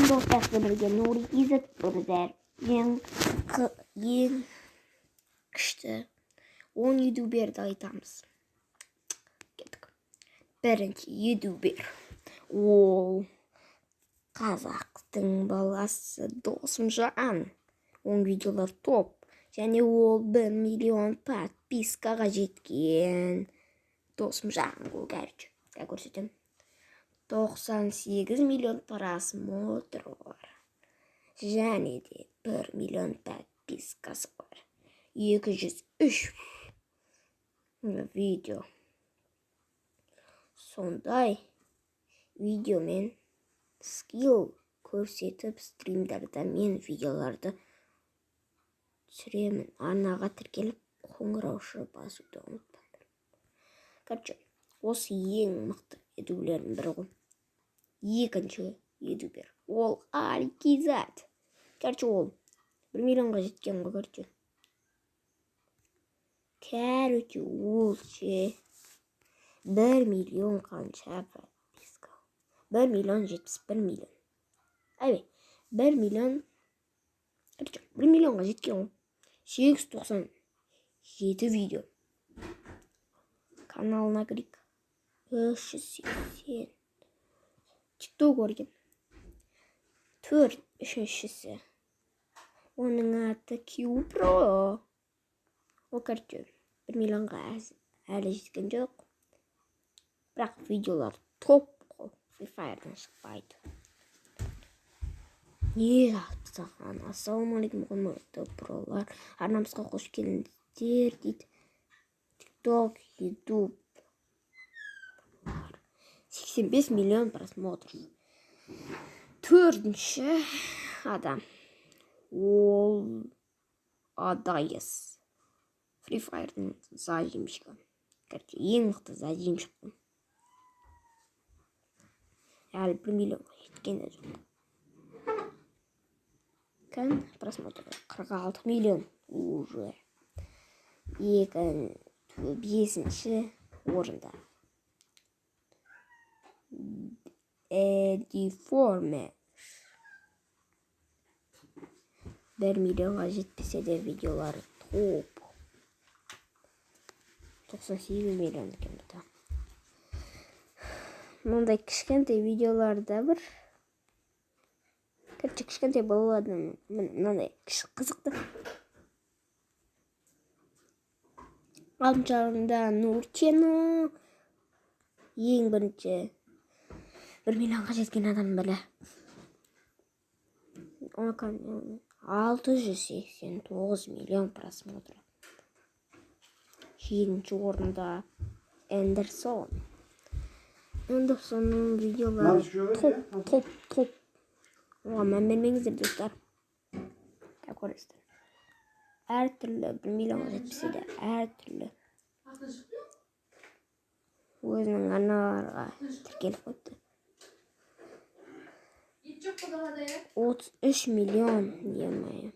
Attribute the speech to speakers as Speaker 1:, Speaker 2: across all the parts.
Speaker 1: достықпен бірге Нури Изет Бродер ең күшті 10 ютуберді айтамыз. Кеттік. Бірінші ютубер. Ол қазақтың баласы Досымжан. Оның видеолар топ. Және ол 1 миллион подпискаға жеткен. Досымжан ол кәрчі. Көрсетем. 98 миллион просмотр бар. Және де 1 миллион подпискасы бар. 203 видео. Сондай видеомен скилл көрсетіп стримдарда мен видеоларды түсіремін. Арнаға тіркеліп қоңыраушы басуды ұмытпаңдар. Короче, осы ең мықты ютуберлердің бірі ғой. Екінші ютубер. Ол Алькизат. Короче, ол 1 миллионға жеткен ғой, короче. Короче, ол ше 1 миллион қанша подписка. 1 миллион 71 миллион. Әбе, 1 миллион. Короче, 1 миллионға жеткен ғой. 897 видео. Каналына кірейік. 380. Тикток көрген. 4 үшіншісі. Оның аты Кюпро. Ол короче 1 миллионға әлі жеткен жоқ. Бірақ видеолар топ қой. Free Fire'дан шықпайды. Не саған ассалаумағалейкум құрметті бұралар. Арнамызға қош келдіңіздер дейді. TikTok, YouTube. 85 миллион просмотр. Төртінші адам. Ол Адайс. Free Fire'дың зажимшігі. Короче, ең мықты зажимшігі. Әлі 1 миллионға жеткен жоқ. Кән просмотр 46 миллион уже. Бесінші орында. Деформер. 1 миллионға жетпесе де видеолары топ. 98 миллион екен бұда. Мұндай кішкентай видеоларда бір. Кішкентай балаладың мынандай қызықты. Алтыншы орында Нурчено. Ең бірінші 1 миллионға жеткен адам білі. 689 миллион просмотр. Жетінші орында Эндерсон. Эндерсонның видеолары топ. Оған мән бермеңіздер, достар. Көресіздер. Әр түрлі 1 миллионға жетпесе де әр түрлі өзінің арналарға тіркеліп қойды. 33 миллион емайы.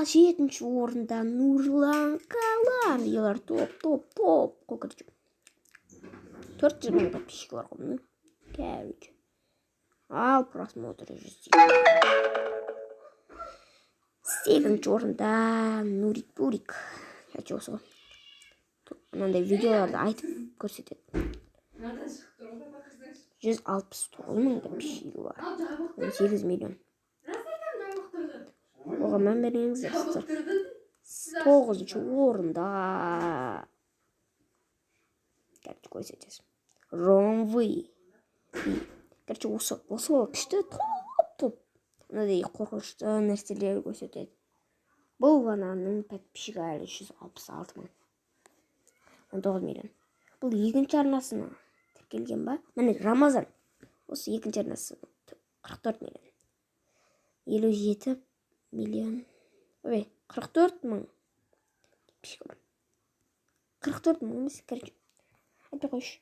Speaker 1: Жетінші орында Нурлан Калан. Елар топ. Қоқырчы. 400 мың подписчик бар ғой. Кәріч. Ал просмотры 100. 8-ші орында Нурик. Кәчі осы ғой. Мынандай видеоларды айтып көрсетеді. 169 мың подписчик бар. 18 миллион. Оған мән беріңіздер. 9-ші орында кәріч көрсетесіз. Ромвы. Короче, осы күшті топ. Мынадай қорқынышты нәрселер көрсетеді. Бұл ғананың подписчигі әлі 166 мың. 19 миллион. Бұл екінші арнасына тіркелген ба? Міне Рамазан. Осы екінші арнасы 44 миллион. 57 миллион. 44 мың. 44 мың емес, короче. Айта қойшы.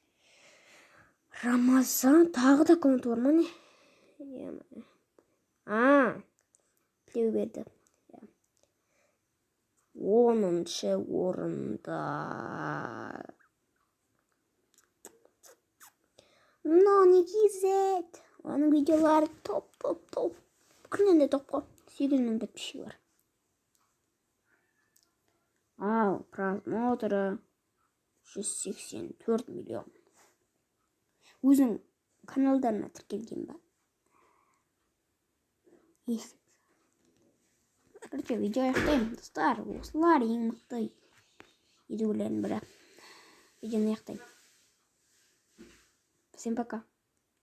Speaker 1: Рамазан тағы да коммент бар ма не? Тілеу берді. 10-ші орында Нони Гизет. Оның видеолары топ. Күннен де топ қой. 8.000 подписчигі бар. Ал просмотры 184 миллион. Өзің каналдарына тіркелген ба? Естіп. Короче, видео аяқтаймын, достар. Осылар ең мықты видеолардың бірі. Видеоны аяқтаймын. Всем пока.